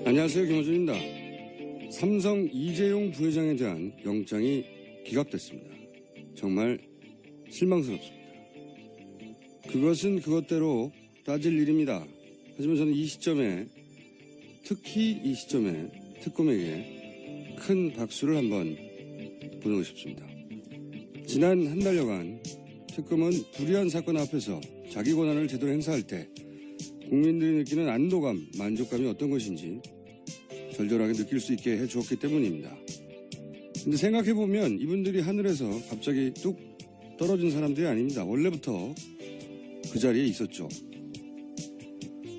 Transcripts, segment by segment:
안녕하세요. 김호준입니다. 삼성 이재용 부회장에 대한 영장이 기각됐습니다. 정말 실망스럽습니다. 그것은 그것대로 따질 일입니다. 하지만 저는 이 시점에, 특히 이 시점에 특검에게 큰 박수를 한번 보내고 싶습니다. 지난 한 달여간 특검은 불의한 사건 앞에서 자기 권한을 제대로 행사할 때 국민들이 느끼는 안도감, 만족감이 어떤 것인지 절절하게 느낄 수 있게 해주었기 때문입니다. 근데 생각해보면 이분들이 하늘에서 갑자기 뚝 떨어진 사람들이 아닙니다. 원래부터 그 자리에 있었죠.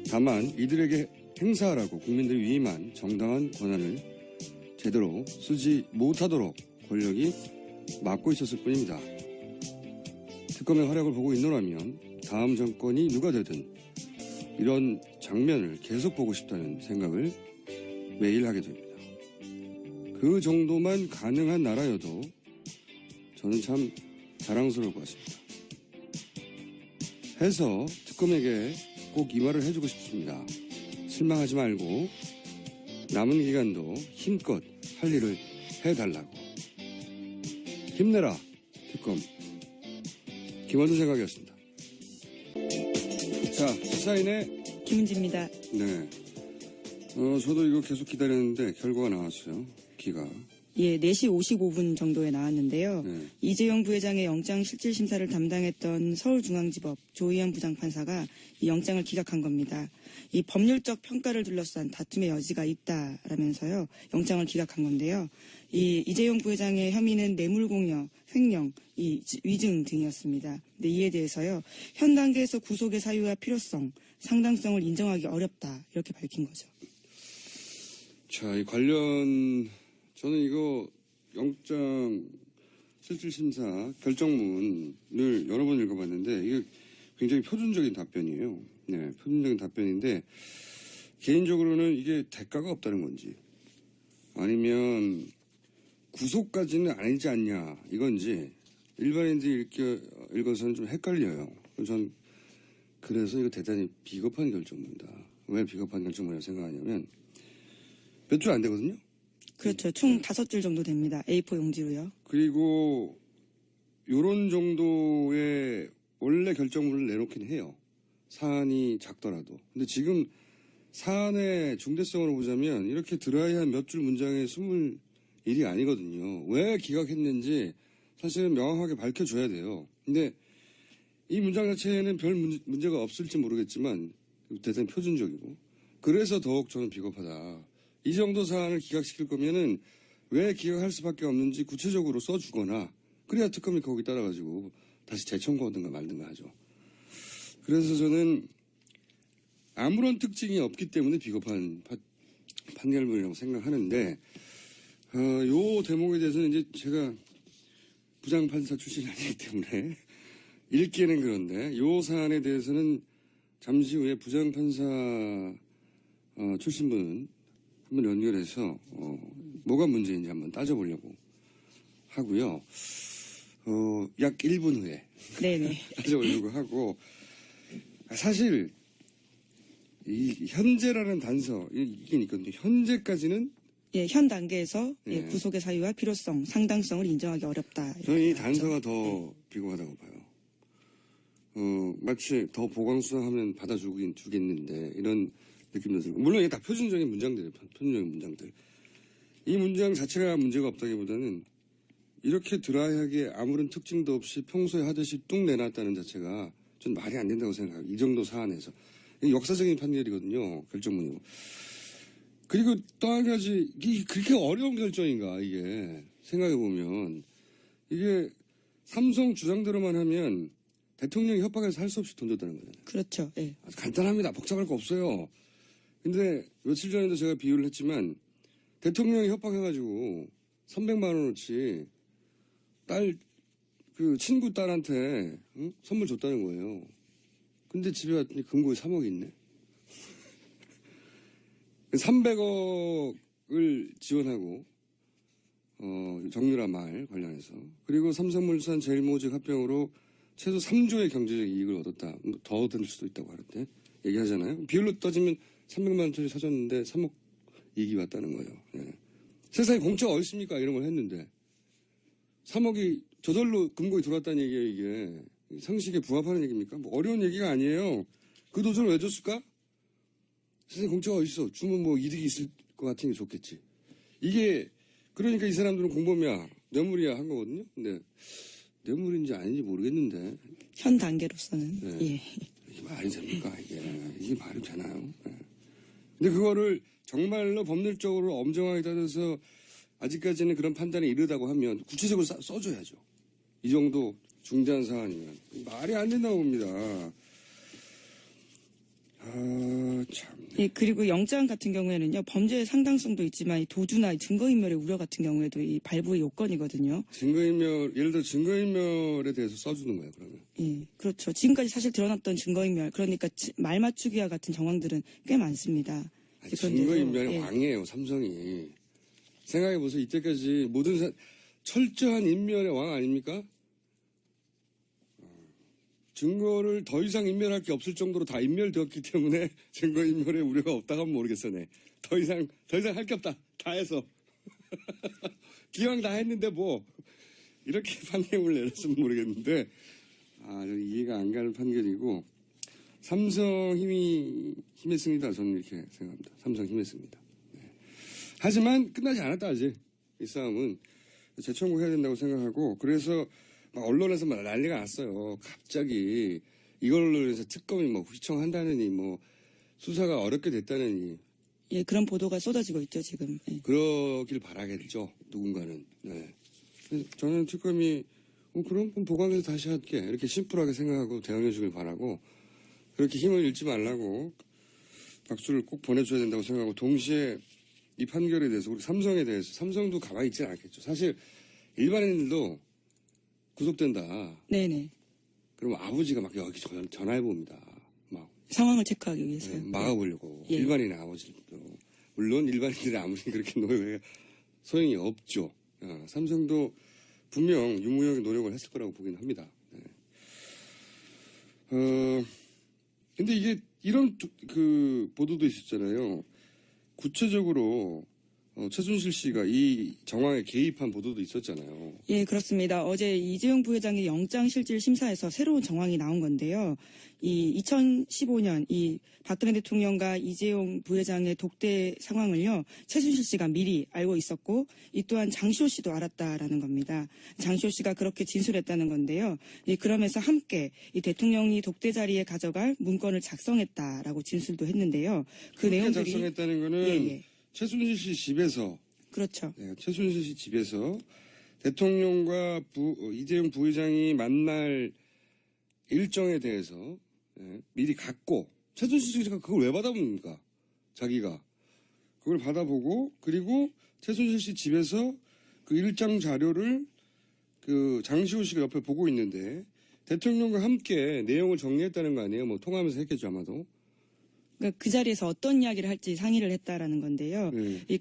다만 이들에게 행사하라고 국민들이 위임한 정당한 권한을 제대로 쓰지 못하도록 권력이 막고 있었을 뿐입니다. 특검의 활약을 보고 있노라면 다음 정권이 누가 되든 이런 장면을 계속 보고 싶다는 생각을 매일 하게 됩니다. 그 정도만 가능한 나라여도 저는 참 자랑스러울 것 같습니다. 해서 특검에게 꼭 이 말을 해주고 싶습니다. 실망하지 말고 남은 기간도 힘껏 할 일을 해달라고. 힘내라 특검. 김원준 생각이었습니다. 자, 시사인의 김은지입니다. 네. 저도 이거 계속 기다렸는데 결과가 나왔어요. 기가. 예, 4시 55분 정도에 나왔는데요. 네. 이재용 부회장의 영장 실질 심사를 담당했던 서울중앙지법 조희연 부장판사가 이 영장을 기각한 겁니다. 이 법률적 평가를 둘러싼 다툼의 여지가 있다라면서요. 영장을 기각한 건데요. 이 이재용 부회장의 혐의는 뇌물공여, 횡령, 위증 등이었습니다. 근데 이에 대해서요. 현 단계에서 구속의 사유와 필요성, 상당성을 인정하기 어렵다. 이렇게 밝힌 거죠. 자, 이 관련 저는 이거 영장 실질심사 결정문을 여러 번 읽어봤는데 이게 굉장히 표준적인 답변이에요. 네, 표준적인 답변인데 개인적으로는 이게 대가가 없다는 건지 아니면 구속까지는 아니지 않냐 이건지 일반인들이 읽어서는 좀 헷갈려요. 전 그래서 이거 대단히 비겁한 결정문이다. 왜 비겁한 결정문이라고 생각하냐면 몇 줄 안 되거든요. 그렇죠. 총 5줄 정도 됩니다. A4 용지로요. 그리고 요런 정도의 원래 결정문을 내놓긴 해요. 사안이 작더라도. 근데 지금 사안의 중대성으로 보자면 이렇게 드라이한 몇 줄 문장에 숨을 일이 아니거든요. 왜 기각했는지 사실은 명확하게 밝혀줘야 돼요. 근데 이 문장 자체에는 별 문제가 없을지 모르겠지만 대단히 표준적이고 그래서 더욱 저는 비겁하다. 이 정도 사안을 기각시킬 거면은 왜 기각할 수밖에 없는지 구체적으로 써주거나 그래야 특검이 거기 따라가지고 다시 재청구하든가 말든가 하죠. 그래서 저는 아무런 특징이 없기 때문에 비겁한 판결문이라고 생각하는데 요 대목에 대해서는 이제 제가 부장판사 출신이 아니기 때문에 읽기에는 그런데 요 사안에 대해서는 잠시 후에 부장판사 출신분 한번 연결해서 뭐가 문제인지 한번 따져보려고 하고요. 약 1분 후에 네네. 따져보려고 하고 사실 이 현재라는 단서 이게 있거든요. 현재까지는 예, 현 단계에서 예. 구속의 사유와 필요성, 상당성을 인정하기 어렵다. 저는 이 단서가 더 비겁하다고 봐요. 마치 더 보강수사하면 받아주긴 주겠는데 이런 느낌도 들고 물론 이게 다 표준적인 문장들이에요. 표준적인 문장들. 이 문장 자체가 문제가 없다기보다는 이렇게 드라이하게 아무런 특징도 없이 평소에 하듯이 뚝 내놨다는 자체가 전 말이 안 된다고 생각해요. 이 정도 사안에서. 이게 역사적인 판결이거든요. 결정문이고. 그리고 또 한 가지 이게 그렇게 어려운 결정인가 이게 생각해보면 이게 삼성 주장대로만 하면 대통령이 협박해서 할 수 없이 던졌다는 거잖아요. 그렇죠. 예. 아주 간단합니다. 복잡할 거 없어요. 근데 며칠 전에도 제가 비유를 했지만 대통령이 협박해가지고 300만 원어치 친구 딸한테 선물 줬다는 거예요. 근데 집에 왔더니 금고에 3억이 있네. 300억을 지원하고 정유라 말 관련해서 그리고 삼성물산 제일모직 합병으로 최소 3조의 경제적 이익을 얻었다. 더 얻을 수도 있다고 하는데 얘기하잖아요. 비율로 따지면 300만 원짜리 사줬는데 3억 이익이 왔다는 거예요. 예. 세상에 공짜가 어디 있습니까? 이런 걸 했는데 3억이 저절로 금고에 들어왔다는 얘기예요. 이게 상식에 부합하는 얘기입니까? 뭐 어려운 얘기가 아니에요. 그 돈을 왜 줬을까? 세상에 공짜가 어디 있어? 주면 뭐 이득이 있을 것 같은 게 좋겠지. 이게 그러니까 이 사람들은 공범이야, 뇌물이야 한 거거든요. 근데 뇌물인지 아닌지 모르겠는데 현 단계로서는. 네. 예. 이게 말이 됩니까? 이게 말이 되나요? 네. 근데 그거를 정말로 법률적으로 엄정하게 따져서 아직까지는 그런 판단이 이르다고 하면 구체적으로 써줘야죠. 이 정도 중대한 사안이면 말이 안 된다고 봅니다. 아, 참. 예, 그리고 영장 같은 경우에는요, 범죄의 상당성도 있지만 이 도주나 이 증거인멸의 우려 같은 경우에도 이 발부의 요건이거든요. 증거인멸, 예를 들어 증거인멸에 대해서 써주는 거예요, 그러면. 예, 그렇죠. 지금까지 사실 드러났던 증거인멸, 그러니까 말 맞추기와 같은 정황들은 꽤 많습니다. 아니, 그런데도, 증거인멸의 예. 왕이에요, 삼성이. 생각해보세요. 이때까지 모든 철저한 인멸의 왕 아닙니까? 증거를 더 이상 인멸할 게 없을 정도로 다 인멸되었기 때문에 증거인멸의 우려가 없다고 하면 모르겠어네. 더 이상 할 게 없다. 다 해서. 기왕 다 했는데 뭐. 이렇게 판결을 내렸으면 모르겠는데, 이해가 안 가는 판결이고, 삼성 힘이 힘했습니다. 저는 이렇게 생각합니다. 삼성 힘했습니다. 네. 하지만 끝나지 않았다, 아직. 이 싸움은. 재청구해야 된다고 생각하고, 그래서 막 언론에서 막 난리가 났어요. 갑자기 이걸로 해서 특검이 뭐 휘청한다느니, 뭐 수사가 어렵게 됐다느니. 예, 그런 보도가 쏟아지고 있죠, 지금. 예. 그러길 바라겠죠, 누군가는. 네. 저는 특검이, 그럼 보강해서 다시 할게. 이렇게 심플하게 생각하고 대응해 주길 바라고, 그렇게 힘을 잃지 말라고 박수를 꼭 보내줘야 된다고 생각하고, 동시에 이 판결에 대해서, 우리 삼성에 대해서, 삼성도 가만히 있지는 않겠죠. 사실 일반인들도 구속된다. 네네. 그럼 아버지가 막 여기 전화해 봅니다. 막 상황을 체크하기 위해서. 네, 막아보려고. 예. 일반인의 아버지도. 물론 일반인들이 아무리 그렇게 노력해 소용이 없죠. 삼성도 분명 유무역의 노력을 했을 거라고 보긴 합니다. 네. 근데 이게 이런 그 보도도 있었잖아요. 구체적으로 최순실 씨가 이 정황에 개입한 보도도 있었잖아요. 예, 그렇습니다. 어제 이재용 부회장의 영장실질심사에서 새로운 정황이 나온 건데요. 이 2015년 이 박근혜 대통령과 이재용 부회장의 독대 상황을요, 최순실 씨가 미리 알고 있었고, 이 또한 장시호 씨도 알았다라는 겁니다. 장시호 씨가 그렇게 진술했다는 건데요. 그러면서 함께 이 대통령이 독대 자리에 가져갈 문건을 작성했다라고 진술도 했는데요. 그 내용들이 작성했다는 거는 예. 최순실 씨 집에서, 그렇죠. 네, 최순실 씨 집에서 대통령과 이재용 부회장이 만날 일정에 대해서 미리 갖고, 최순실 씨가 그걸 왜 받아봅니까? 자기가 그걸 받아보고, 그리고 최순실 씨 집에서 그 일정 자료를 그 장시호 씨가 옆에 보고 있는데 대통령과 함께 내용을 정리했다는 거 아니에요? 뭐 통화하면서 했겠죠, 아마도. 그러니까 그 자리에서 어떤 이야기를 할지 상의를 했다라는 건데요.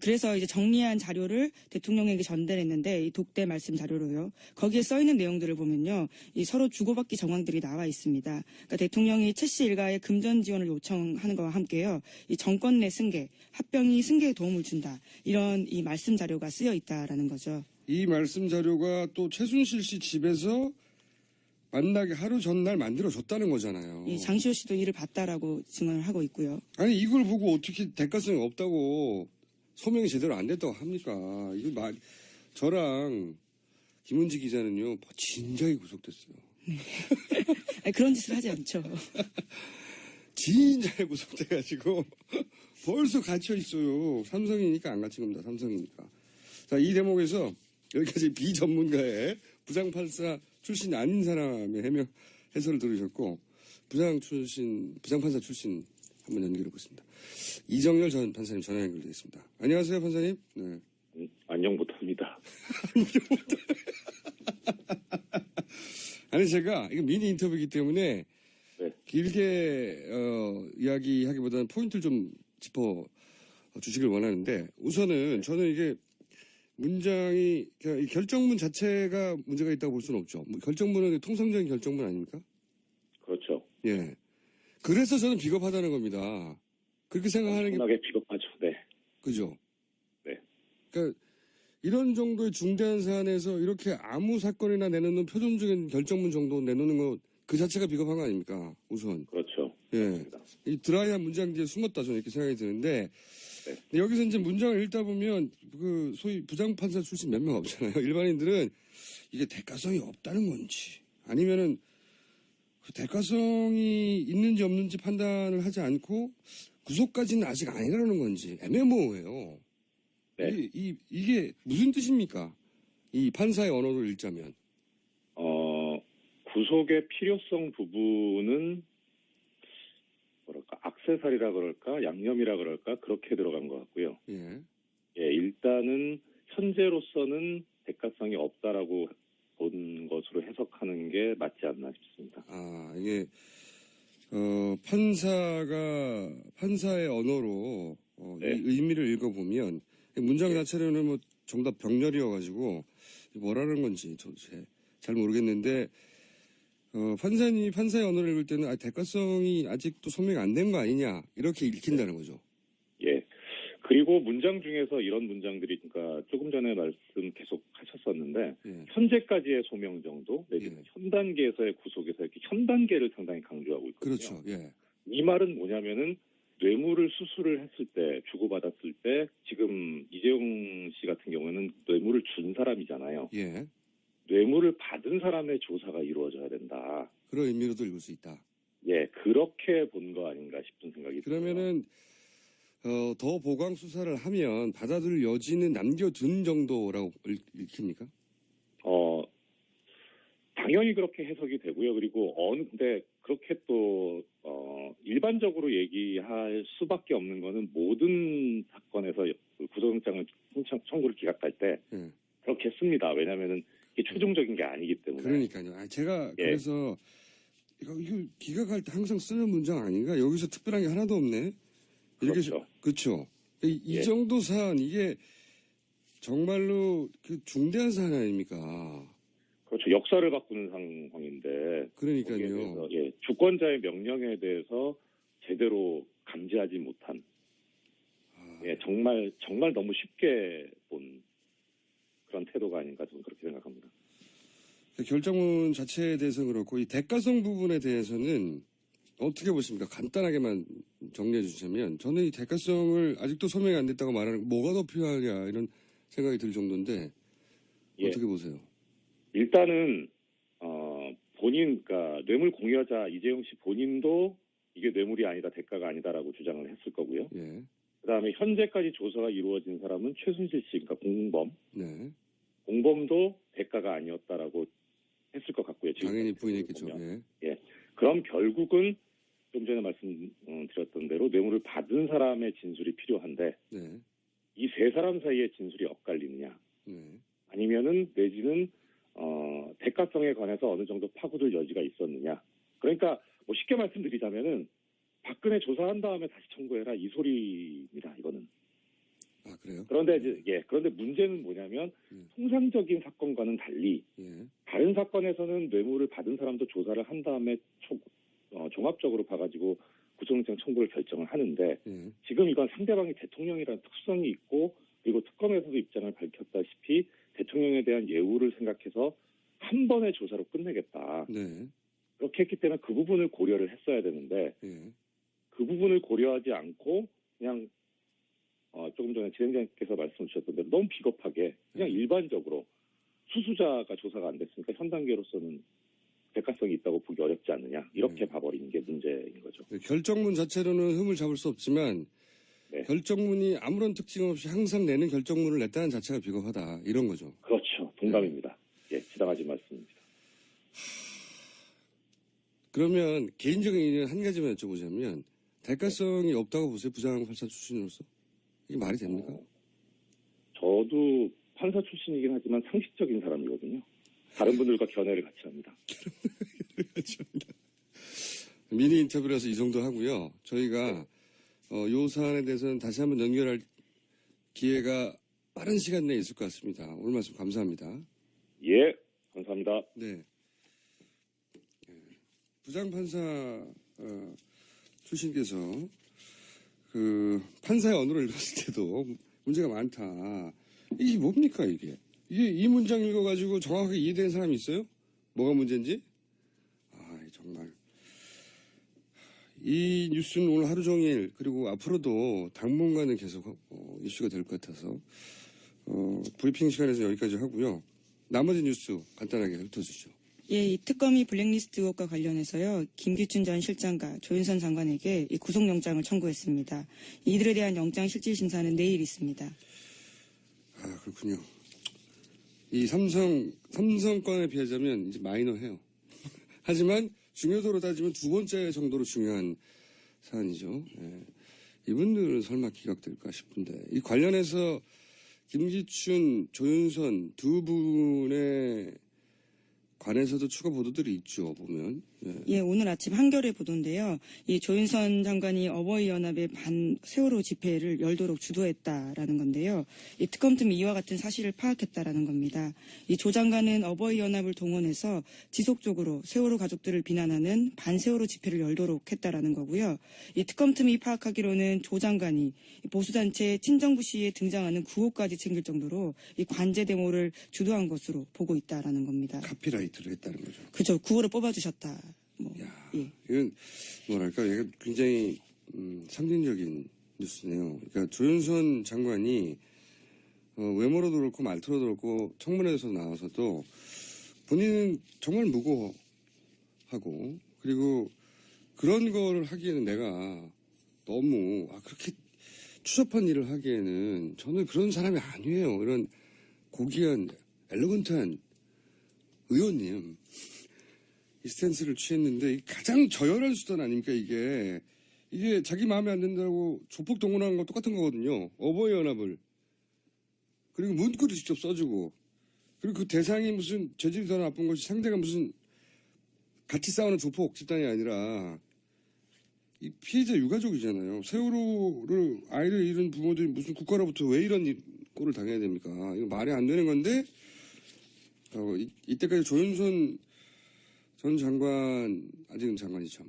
그래서 이제 정리한 자료를 대통령에게 전달했는데, 이 독대 말씀 자료로요. 거기에 써 있는 내용들을 보면요, 이 서로 주고받기 정황들이 나와 있습니다. 그러니까 대통령이 최 씨 일가의 금전 지원을 요청하는 것과 함께요, 이 정권 내 승계, 합병이 승계에 도움을 준다, 이런 이 말씀 자료가 쓰여 있다라는 거죠. 이 말씀 자료가 또 최순실 씨 집에서 만나게 하루 전날 만들어줬다는 거잖아요. 이 장시호 씨도 이를 봤다라고 증언을 하고 있고요. 아니, 이걸 보고 어떻게 대가성이 없다고 소명이 제대로 안 됐다고 합니까? 이거 저랑 김은지 기자는요, 진작에 구속됐어요. 아니, 그런 짓을 하지 않죠. 진작에 구속돼가지고 벌써 갇혀 있어요. 삼성이니까 안 갇힌 겁니다. 삼성이니까. 자, 이 대목에서 여기까지 비전문가의 부장판사 출신이 아닌 사람의 해설을 들으셨고, 부장판사 출신 한번 연결해 보겠습니다. 이정열 전 판사님 전화 연결되어 있습니다. 안녕하세요, 판사님. 네. 안녕 못합니다. 아니, 제가 이거 미니 인터뷰이기 때문에 네. 길게 이야기하기보다는 포인트를 좀 짚어 주시길 원하는데, 우선은 저는 이게 문장이, 이 결정문 자체가 문제가 있다고 볼 수는 없죠. 결정문은 통상적인 결정문 아닙니까? 그렇죠. 예. 그래서 저는 비겁하다는 겁니다. 그렇게 생각하는 게, 엄청나게 비겁하죠. 네. 그죠? 그러니까 이런 정도의 중대한 사안에서 이렇게 아무 사건이나 내놓는 표준적인 결정문 정도 내놓는 것 그 자체가 비겁한 거 아닙니까? 우선. 그렇죠. 예. 맞습니다. 이 드라이한 문장 뒤에 숨었다 저는 이렇게 생각이 드는데 네. 근데 여기서 이제 문장을 읽다 보면 그 소위 부장판사 출신 몇 명 없잖아요. 일반인들은 이게 대가성이 없다는 건지 아니면은 그 대가성이 있는지 없는지 판단을 하지 않고 구속까지는 아직 아니라는 건지 애매모호해요. 네. 이게 무슨 뜻입니까? 이 판사의 언어를 읽자면. 구속의 필요성 부분은 뭐랄까 액세서리라 그럴까 양념이라 그럴까 그렇게 들어간 것 같고요. 예. 예, 일단은 현재로서는 대가성이 없다라고 본 것으로 해석하는 게 맞지 않나 싶습니다. 아, 이게, 판사의 언어로, 네. 이 의미를 읽어보면, 문장 자체로는 뭐, 정답 병렬이어가지고, 뭐라는 건지 도대체 잘 모르겠는데, 판사의 언어를 읽을 때는, 대가성이 아직도 소명이 안 된 거 아니냐, 이렇게 읽힌다는 거죠. 예. 그리고 문장 중에서 이런 문장들이 그러니까 조금 전에 말씀 계속 하셨었는데 예. 현재까지의 소명 정도 내지는 예. 현 단계에서의 구속에서 이렇게 현 단계를 상당히 강조하고 있거든요. 그렇죠. 예. 이 말은 뭐냐면은 뇌물을 수수를 했을 때 주고받았을 때 지금 이재용 씨 같은 경우에는 뇌물을 준 사람이잖아요. 예. 뇌물을 받은 사람의 조사가 이루어져야 된다. 그런 의미로도 읽을 수 있다. 예, 그렇게 본 거 아닌가 싶은 생각이 들어요. 그러면은, 더 보강 수사를 하면 받아들일 여지는 남겨둔 정도라고 읽힙니까? 당연히 그렇게 해석이 되고요. 그리고 근데 그렇게 또 일반적으로 얘기할 수밖에 없는 거는 모든 사건에서 구속영장을 청구를 기각할 때 예. 그렇게 씁니다. 왜냐하면은 이게 최종적인 게 아니기 때문에. 그러니까요. 제가 예. 그래서 이거 기각할 때 항상 쓰는 문장 아닌가? 여기서 특별한 게 하나도 없네. 이렇게 그렇죠. 그렇죠. 이 예. 정도 사안 이게 정말로 그 중대한 사안 아닙니까? 그렇죠. 역사를 바꾸는 상황인데. 거기에 그러니까요. 대해서, 예, 주권자의 명령에 대해서 제대로 감지하지 못한. 아, 예, 정말 너무 쉽게 본 그런 태도가 아닌가 저는 그렇게 생각합니다. 그 결정문 자체에 대해서는 그렇고 이 대가성 부분에 대해서는 어떻게 보십니까? 간단하게만 정리해 주시면 저는 이 대가성을 아직도 소명이 안 됐다고 말하는 뭐가 더 필요하냐 이런 생각이 들 정도인데 예. 어떻게 보세요? 일단은 그러니까 뇌물 공여자 이재용 씨 본인도 이게 뇌물이 아니다, 대가가 아니다라고 주장을 했을 거고요. 예. 그다음에 현재까지 조사가 이루어진 사람은 최순실 씨, 그러니까 공범. 네. 공범도 대가가 아니었다라고 했을 것 같고요. 당연히 부인했겠죠. 예. 그럼 결국은 좀 전에 말씀드렸던 대로 뇌물을 받은 사람의 진술이 필요한데 네. 이 세 사람 사이의 진술이 엇갈리느냐 네. 아니면은 내지는 대가성에 관해서 어느 정도 파고들 여지가 있었느냐. 그러니까 뭐 쉽게 말씀드리자면은 박근혜 조사한 다음에 다시 청구해라 이 소리입니다. 이거는. 아 그래요? 그런데 문제는 뭐냐면 통상적인 사건과는 달리 예. 다른 사건에서는 뇌물을 받은 사람도 조사를 한 다음에 종합적으로 봐가지고 구속영장 청구를 결정을 하는데 예. 지금 이건 상대방이 대통령이라는 특성이 있고 그리고 특검에서도 입장을 밝혔다시피 대통령에 대한 예우를 생각해서 한 번의 조사로 끝내겠다. 네. 그렇게 했기 때문에 그 부분을 고려를 했어야 되는데 예. 그 부분을 고려하지 않고 그냥 조금 전에 진행자님께서 말씀 주셨던 대로 너무 비겁하게 그냥 일반적으로 수수자가 조사가 안 됐으니까 현 단계로서는 대가성이 있다고 보기 어렵지 않느냐 이렇게 봐버리는 게 문제인 거죠. 결정문 자체로는 흠을 잡을 수 없지만 네. 결정문이 아무런 특징 없이 항상 내는 결정문을 냈다는 자체가 비겁하다 이런 거죠. 그렇죠. 동감입니다. 예, 지당하신 말씀입니다. 그러면 개인적인 의견 한 가지만 여쭤보자면 대가성이 없다고 보세요? 부장판사 출신으로서? 이게 말이 됩니까? 저도 판사 출신이긴 하지만 상식적인 사람이거든요. 다른 분들과 견해를 같이 합니다. 미니 인터뷰라서 이 정도 하고요. 저희가 요 사안에 대해서는 다시 한번 연결할 기회가 빠른 시간 내에 있을 것 같습니다. 오늘 말씀 감사합니다. 예, 감사합니다. 네. 부장판사 출신께서 그 판사의 언어를 읽었을 때도 문제가 많다. 이게 뭡니까 이게? 이게 이 문장 읽어가지고 정확하게 이해되는 사람이 있어요? 뭐가 문제인지? 아 정말 이 뉴스는 오늘 하루 종일 그리고 앞으로도 당분간은 계속 이슈가 될 것 같아서 브리핑 시간에서 여기까지 하고요. 나머지 뉴스 간단하게 훑어주시죠. 예, 이 특검이 블랙리스트 의혹과 관련해서요, 김기춘 전 실장과 조윤선 장관에게 이 구속영장을 청구했습니다. 이들에 대한 영장실질심사는 내일 있습니다. 아, 그렇군요. 이 삼성건에 비하자면 이제 마이너해요. 하지만 중요도로 따지면 두 번째 정도로 중요한 사안이죠. 예. 이분들은 설마 기각될까 싶은데, 이 관련해서 김기춘, 조윤선 두 분에 관해서도 추가 보도들이 있죠, 보면. 예, 오늘 아침 한겨레 보도인데요. 이 조윤선 장관이 어버이연합의 세월호 집회를 열도록 주도했다라는 건데요. 이 특검팀이 이와 같은 사실을 파악했다라는 겁니다. 이 조 장관은 어버이연합을 동원해서 지속적으로 세월호 가족들을 비난하는 반세월호 집회를 열도록 했다라는 거고요. 이 특검팀이 파악하기로는 조 장관이 보수단체 친정부 시위에 등장하는 구호까지 챙길 정도로 이 관제 데모를 주도한 것으로 보고 있다라는 겁니다. 카피라이트를 했다는 거죠. 그죠. 구호를 뽑아주셨다. 야, 예. 이건 뭐랄까, 이게 굉장히 상징적인 뉴스네요. 그러니까 조윤선 장관이 외모로도 그렇고 말투로도 그렇고 청문회에서 나와서도 본인은 정말 무고하고 그리고 그런 거를 하기에는 내가 너무 그렇게 추잡한 일을 하기에는 저는 그런 사람이 아니에요. 이런 고귀한 엘레건트한 의원님 이 스탠스를 취했는데 이게 가장 저열한 수단 아닙니까 이게 자기 마음에 안 든다고 조폭 동원하는 거 똑같은 거거든요. 어버이연합을 그리고 문구를 직접 써주고 그리고 그 대상이 무슨 죄질이 더 나쁜 것이 상대가 무슨 같이 싸우는 조폭 집단이 아니라 이 피해자 유가족이잖아요. 세월호를 아이를 잃은 부모들이 무슨 국가로부터 왜 이런 꼴을 당해야 됩니까? 이거 말이 안 되는 건데 이때까지 조윤선 전 장관, 아직은 장관이죠.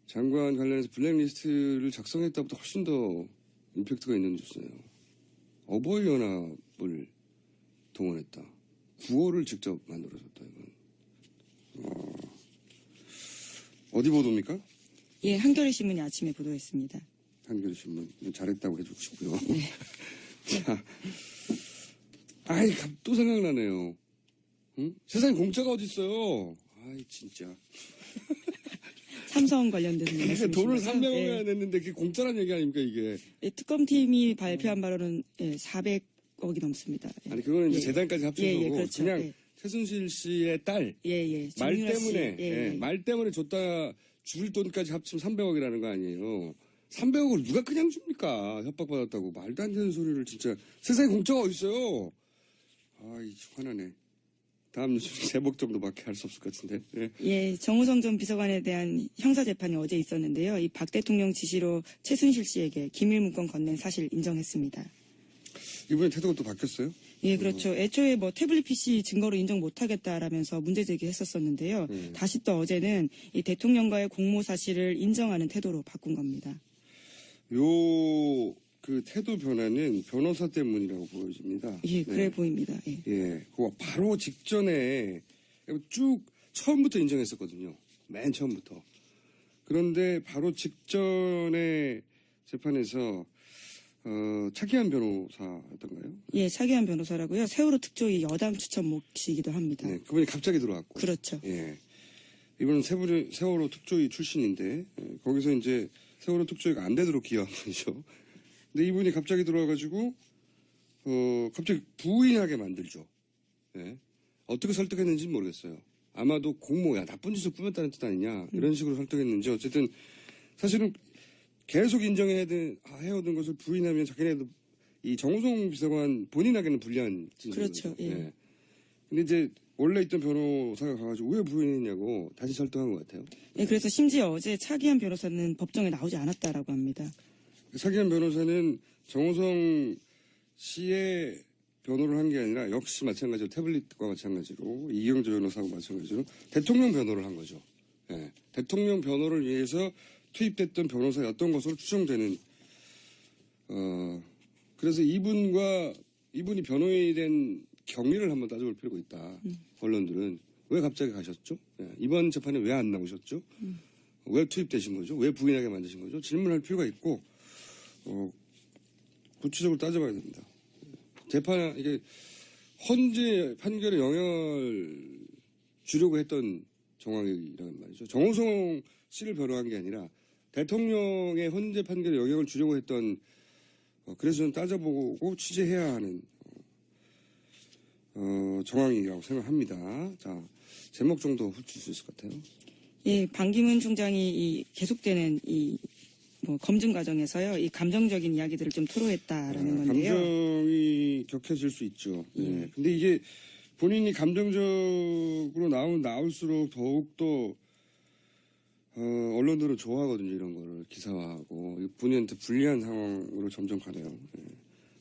장관 관련해서 블랙리스트를 작성했다보다 훨씬 더 임팩트가 있는 뉴스네요. 어버이연합을 동원했다. 구호를 직접 만들어줬다, 이건. 어디 보도입니까? 예, 한겨레신문이 아침에 보도했습니다. 한겨레신문. 잘했다고 해주고 싶고요. 네. 자, 또 생각나네요. 응? 세상에 공짜가 어딨어요. 아이 진짜. 삼성 관련돼서 그러니까 돈을 말씀이십니까? 300억이나 냈는데 그게 공짜란 얘기 아닙니까 이게. 예, 특검팀이 발표한 바로는 400억이 넘습니다. 예. 아니 그거는 이제 예. 재단까지 합쳐서 예, 그렇죠. 그냥 예. 최순실 씨의 딸 말 정유라 씨. 때문에 말 때문에 줬다 줄 돈까지 합치면 300억이라는 거 아니에요. 300억을 누가 그냥 줍니까? 협박받았다고 말도 안 되는 소리를 진짜. 세상에 공짜가 어딨어요. 아이 화나네. 다음 뉴스는 제목 정도밖에 할 수 없을 것 같은데. 예. 예, 정우성 전 비서관에 대한 형사재판이 어제 있었는데요. 이 박 대통령 지시로 최순실 씨에게 기밀 문건 건넨 사실 인정했습니다. 이번에 태도가 또 바뀌었어요? 예, 그렇죠. 애초에 태블릿 PC 증거로 인정 못하겠다라면서 문제 제기했었었는데요. 다시 또 어제는 이 대통령과의 공모 사실을 인정하는 태도로 바꾼 겁니다. 그 태도 변화는 변호사 때문이라고 보여집니다. 예, 그래 보입니다. 예. 예, 그거 바로 직전에 쭉 처음부터 인정했었거든요. 맨 처음부터. 그런데 바로 직전에 재판에서 차기한 변호사였던가요? 예, 차기한 변호사라고요. 세월호 특조위 여당 추천 몫이기도 합니다. 네, 그분이 갑자기 들어왔고. 그렇죠. 예. 이분은 세월호 특조위 출신인데 거기서 이제 세월호 특조위가 안 되도록 기여한 분이죠. 근데 이분이 갑자기 들어와가지고 갑자기 부인하게 만들죠. 예. 어떻게 설득했는지는 모르겠어요. 아마도 공모야 나쁜 짓을 꾸몄다는 뜻 아니냐 이런 식으로 설득했는지 어쨌든 사실은 계속 인정해오던 것을 부인하면 자기네도 이 정우성 비서관 본인에게는 불리한 그렇죠. 거죠. 예. 근데 이제 원래 있던 변호사가 가가지고 왜 부인했냐고 다시 설득한 것 같아요. 예, 그래서 심지어 어제 차기한 변호사는 법정에 나오지 않았다라고 합니다. 차기한 변호사는 정우성 씨의 변호를 한 게 아니라 역시 마찬가지로 태블릿과 마찬가지로 이경재 변호사하고 마찬가지로 대통령 변호를 한 거죠. 예. 대통령 변호를 위해서 투입됐던 변호사였던 것으로 추정되는 그래서 이분과 이분이 변호인이 된 경위를 한번 따져볼 필요가 있다. 언론들은 왜 갑자기 가셨죠? 예, 이번 재판에 왜 안 나오셨죠? 왜 투입되신 거죠? 왜 부인하게 만드신 거죠? 질문할 필요가 있고 구체적으로 따져봐야 됩니다. 재판 이게 헌재 판결에 영향을 주려고 했던 정황이란 말이죠. 정호성 씨를 변호한 게 아니라 대통령의 헌재 판결에 영향을 주려고 했던 그래서 좀 따져보고 취재해야 하는 정황이라고 생각합니다. 자, 제목 정도 훑을 수 있을 것 같아요. 예, 반기문 총장이 이 계속되는 이 뭐 검증 과정에서요, 이 감정적인 이야기들을 좀 토로했다라는 건데요. 감정이 격해질 수 있죠. 예. 근데 이게 본인이 감정적으로 나올수록 더욱더 언론들은 좋아하거든요. 이런 거를 기사화하고 본인한테 불리한 상황으로 점점 가네요. 예.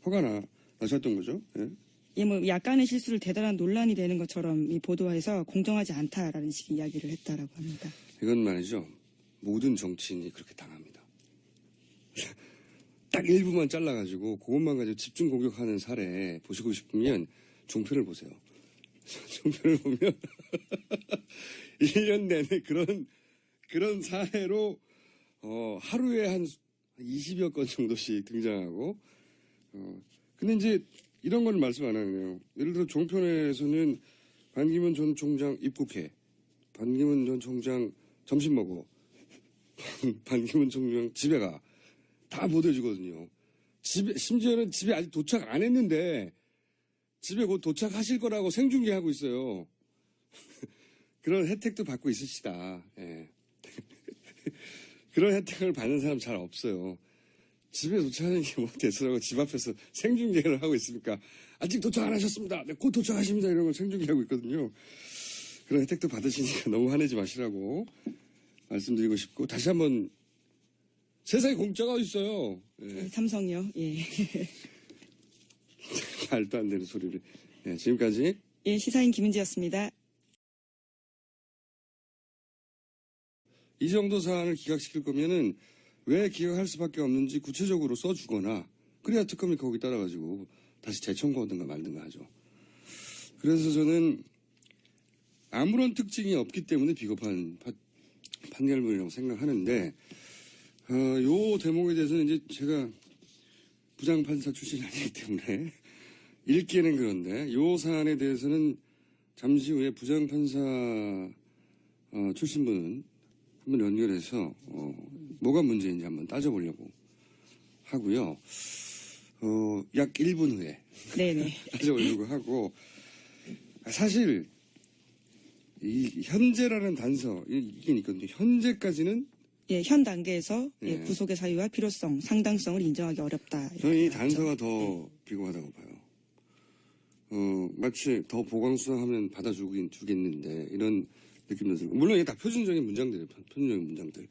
화가 나셨던 거죠. 예. 예, 뭐 약간의 실수를 대단한 논란이 되는 것처럼 이 보도해서 공정하지 않다라는 식의 이야기를 했다라고 합니다. 이건 말이죠. 모든 정치인이 그렇게 당합니다. 딱 일부만 잘라가지고 그것만 가지고 집중 공격하는 사례 보시고 싶으면 종편을 보세요. 종편을 보면 1년 내내 그런 사례로 하루에 한 20여 건 정도씩 등장하고 근데 이제 이런 걸 말씀 안 하네요. 예를 들어 종편에서는 반기문 전 총장 입국해, 반기문 전 총장 점심 먹어, 반기문 총장 집에 가. 다 보도해주거든요. 심지어는 집에 아직 도착 안 했는데 집에 곧 도착하실 거라고 생중계하고 있어요. 그런 혜택도 받고 있으시다. 예. 그런 혜택을 받는 사람 잘 없어요. 집에 도착하는 게 뭐 대수라고 집 앞에서 생중계를 하고 있으니까 아직 도착 안 하셨습니다. 네, 곧 도착하십니다. 이런 걸 생중계하고 있거든요. 그런 혜택도 받으시니까 너무 화내지 마시라고 말씀드리고 싶고 다시 한번 세상에 공짜가 어디 있어요. 예. 삼성이요. 예. 말도 안 되는 소리를. 예, 지금까지 예, 시사인 김은지였습니다. 이 정도 사안을 기각시킬 거면은 왜 기각할 수밖에 없는지 구체적으로 써주거나 그래야 특검이 거기 따라가지고 다시 재청구하든가 말든가 하죠. 그래서 저는 아무런 특징이 없기 때문에 비겁한 판결문이라고 생각하는데 요 대목에 대해서는 이제 제가 부장판사 출신이 아니기 때문에 읽기에는 그런데 요 사안에 대해서는 잠시 후에 부장판사 출신분은 한번 연결해서 뭐가 문제인지 한번 따져보려고 하고요. 약 1분 후에 네네. 따져보려고 하고 사실 이 현재라는 단서 이게 있거든요. 현재까지는 예, 현 단계에서 예, 예. 구속의 사유와 필요성, 상당성을 인정하기 어렵다. 저는 이 이렇게 단서가 나왔죠. 더 비겁하다고 봐요. 마치 더 보강 수사하면 받아주겠는데 이런 느낌도 들고 물론 이게 다 표준적인 문장들이에요. 표준적인 문장들.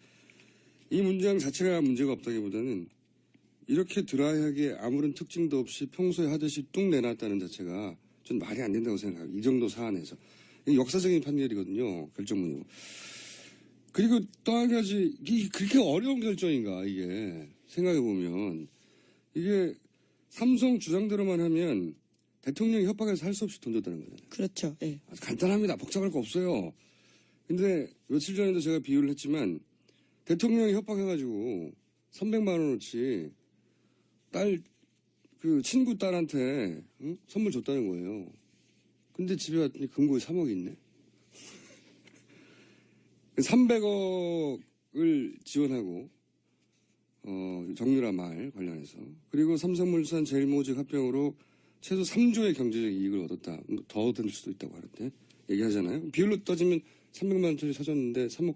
이 문장 자체가 문제가 없다기보다는 이렇게 드라이하게 아무런 특징도 없이 평소에 하듯이 뚝 내놨다는 자체가 전 말이 안 된다고 생각해요. 이 정도 사안에서. 이게 역사적인 판결이거든요. 결정문이고. 그리고 또 한 가지 이게 그렇게 어려운 결정인가 이게 생각해보면 이게 삼성 주장대로만 하면 대통령이 협박해서 할 수 없이 돈줬다는 거잖아요. 그렇죠. 예. 아주 간단합니다. 복잡할 거 없어요. 근데 며칠 전에도 제가 비유를 했지만 대통령이 협박해가지고 300만 원어치 친구 딸한테 선물 줬다는 거예요. 근데 집에 갔더니 금고에 3억이 있네. 300억을 지원하고 정유라 말 관련해서 그리고 삼성물산 제일모직 합병으로 최소 3조의 경제적 이익을 얻었다. 더 얻을 수도 있다고 하는데 얘기하잖아요. 비율로 따지면 300만 원짜리 사줬는데 3억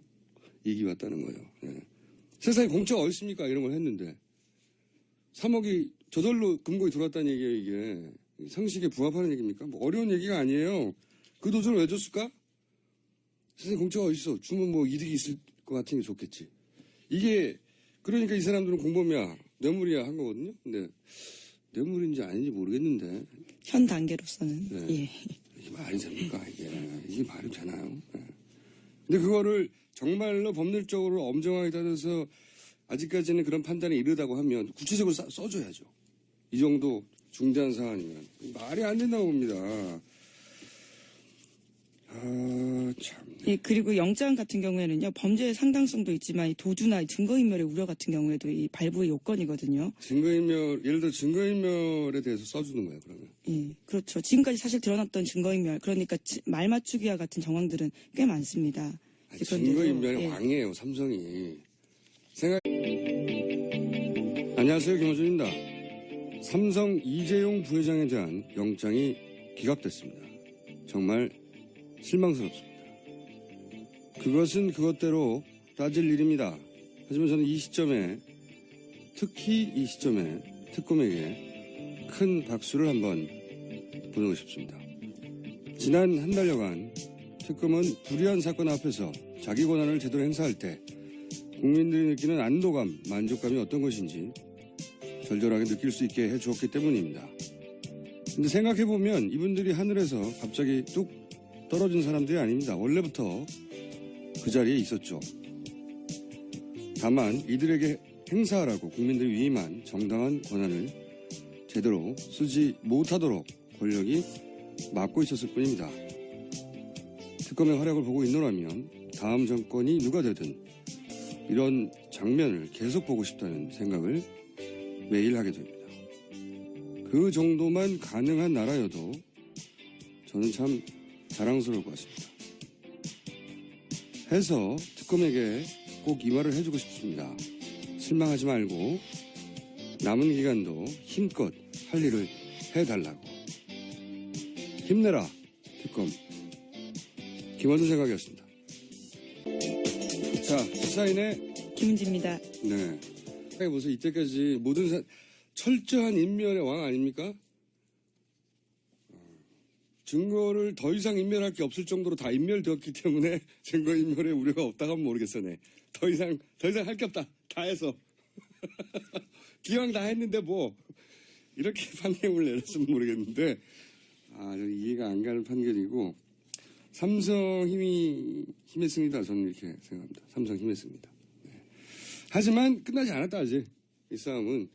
이익이 왔다는 거예요. 예. 세상에 공짜가 어디 있습니까? 이런 걸 했는데 3억이 저절로 금고에 들어왔다는 얘기예요. 이게 상식에 부합하는 얘기입니까? 뭐 어려운 얘기가 아니에요. 그 돈을 왜 줬을까? 세상에 공짜가 어디 있어? 주면 뭐 이득이 있을 것 같은 게 좋겠지. 이게 그러니까 이 사람들은 공범이야, 뇌물이야 한 거거든요. 근데 뇌물인지 아닌지 모르겠는데 현 단계로서는 네. 예. 이게 말이 됩니까? 이게 말이 되나요? 네. 근데 그거를 정말로 법률적으로 엄정하게 따져서 아직까지는 그런 판단에 이르다고 하면 구체적으로 써줘야죠. 이 정도 중대한 사안이면. 말이 안 된다고 봅니다. 참. 예, 그리고 영장 같은 경우에는요, 범죄의 상당성도 있지만 이 도주나 증거인멸의 우려 같은 경우에도 이 발부의 요건이거든요. 증거인멸, 예를 들어 증거인멸에 대해서 써주는 거예요, 그러면. 예, 그렇죠. 지금까지 사실 드러났던 증거인멸, 그러니까 말 맞추기와 같은 정황들은 꽤 많습니다. 아니, 이제 그런데도, 증거인멸의 예. 왕이에요, 삼성이. 안녕하세요, 김호준입니다. 삼성 이재용 부회장에 대한 영장이 기각됐습니다. 정말 실망스럽습니다. 그것은 그것대로 따질 일입니다. 하지만 저는 이 시점에, 특히 이 시점에 특검에게 큰 박수를 한번 보내고 싶습니다. 지난 한 달여간 특검은 불의한 사건 앞에서 자기 권한을 제대로 행사할 때 국민들이 느끼는 안도감, 만족감이 어떤 것인지 절절하게 느낄 수 있게 해주었기 때문입니다. 근데 생각해보면 이분들이 하늘에서 갑자기 뚝 떨어진 사람들이 아닙니다. 원래부터 그 자리에 있었죠. 다만 이들에게 행사하라고 국민들이 위임한 정당한 권한을 제대로 쓰지 못하도록 권력이 막고 있었을 뿐입니다. 특검의 활약을 보고 있노라면 다음 정권이 누가 되든 이런 장면을 계속 보고 싶다는 생각을 매일 하게 됩니다. 그 정도만 가능한 나라여도 저는 참 자랑스러울 것 같습니다. 해서 특검에게 꼭 이 말을 해주고 싶습니다. 실망하지 말고 남은 기간도 힘껏 할 일을 해달라고. 힘내라, 특검. 김원준 생각이었습니다. 자, 시사인의 김은지입니다. 네. 생각해보세요. 이때까지 모든 철저한 인멸의 왕 아닙니까? 증거를 더 이상 인멸할 게 없을 정도로 다 인멸되었기 때문에 증거인멸의 우려가 없다고 하면 모르겠어, 네. 더 이상 할 게 없다. 다 해서. 기왕 다 했는데 뭐, 이렇게 판결을 내렸으면 모르겠는데, 저는 이해가 안 가는 판결이고, 삼성 힘이 힘했습니다. 저는 이렇게 생각합니다. 삼성 힘했습니다. 네. 하지만 끝나지 않았다, 아직. 이 싸움은.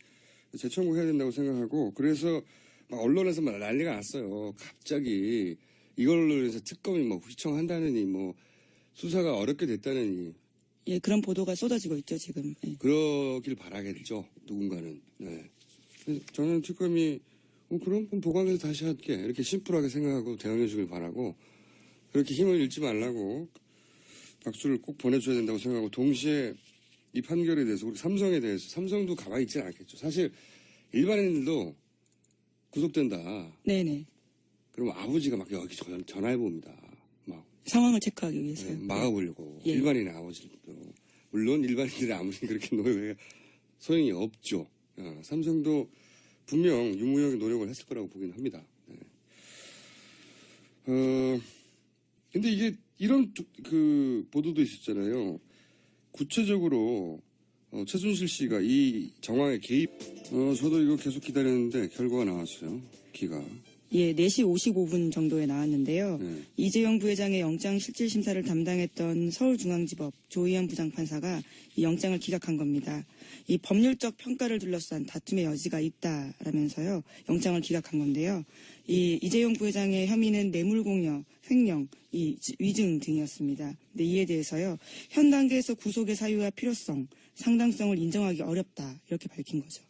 재청구해야 된다고 생각하고, 그래서 막 언론에서 막 난리가 났어요. 갑자기 이걸로 해서 특검이 뭐 휘청한다느니, 뭐 수사가 어렵게 됐다느니. 예, 그런 보도가 쏟아지고 있죠, 지금. 예. 그러길 바라겠죠, 누군가는. 네. 그래서 저는 특검이, 그럼 보강해서 다시 할게. 이렇게 심플하게 생각하고 대응해 주길 바라고, 그렇게 힘을 잃지 말라고 박수를 꼭 보내줘야 된다고 생각하고, 동시에 이 판결에 대해서, 우리 삼성에 대해서, 삼성도 가만히 있지는 않겠죠. 사실 일반인들도 구속된다. 네네. 그럼 아버지가 막 여기 전화해 봅니다. 막 상황을 체크하기 위해서요. 막아보려고. 예. 일반인의 아버지도. 물론 일반인들이 아무리 그렇게 노력해 소용이 없죠. 삼성도 분명 유무역의 노력을 했을 거라고 보긴 합니다. 네. 근데 이게 이런 그 보도도 있었잖아요. 구체적으로 최순실 씨가 이 정황에 개입. 저도 이거 계속 기다렸는데 결과가 나왔어요. 기가. 예, 4시 55분 정도에 나왔는데요. 네. 이재용 부회장의 영장 실질 심사를 담당했던 서울중앙지법 조희연 부장판사가 이 영장을 기각한 겁니다. 이 법률적 평가를 둘러싼 다툼의 여지가 있다라면서요. 영장을 기각한 건데요. 이 이재용 부회장의 혐의는 뇌물공여, 횡령, 위증 등이었습니다. 근데 이에 대해서요. 현 단계에서 구속의 사유와 필요성, 상당성을 인정하기 어렵다. 이렇게 밝힌 거죠.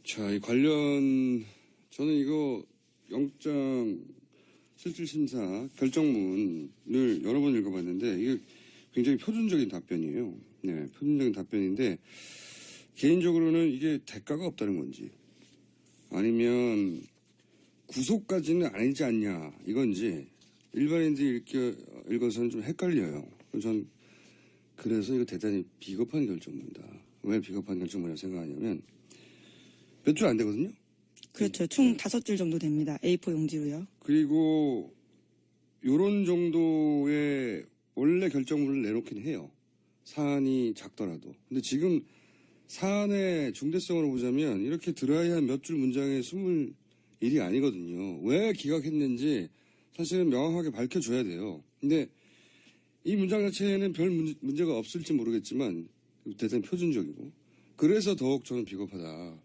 자, 이 관련 저는 이거 영장 실질심사 결정문을 여러 번 읽어봤는데 이게 굉장히 표준적인 답변이에요. 네, 표준적인 답변인데 개인적으로는 이게 대가가 없다는 건지 아니면 구속까지는 아니지 않냐 이건지 일반인들이 읽어서는 좀 헷갈려요. 전 그래서 이거 대단히 비겁한 결정문이다. 왜 비겁한 결정문이라고 생각하냐면 몇 줄 안 되거든요. 그렇죠. 총 5줄 정도 됩니다. A4 용지로요. 그리고 요런 정도의 원래 결정문을 내놓긴 해요. 사안이 작더라도. 근데 지금 사안의 중대성으로 보자면 이렇게 드라이한 몇 줄 문장에 숨을 일이 아니거든요. 왜 기각했는지 사실은 명확하게 밝혀줘야 돼요. 근데 이 문장 자체에는 별 문제가 없을지 모르겠지만 대단히 표준적이고 그래서 더욱 저는 비겁하다.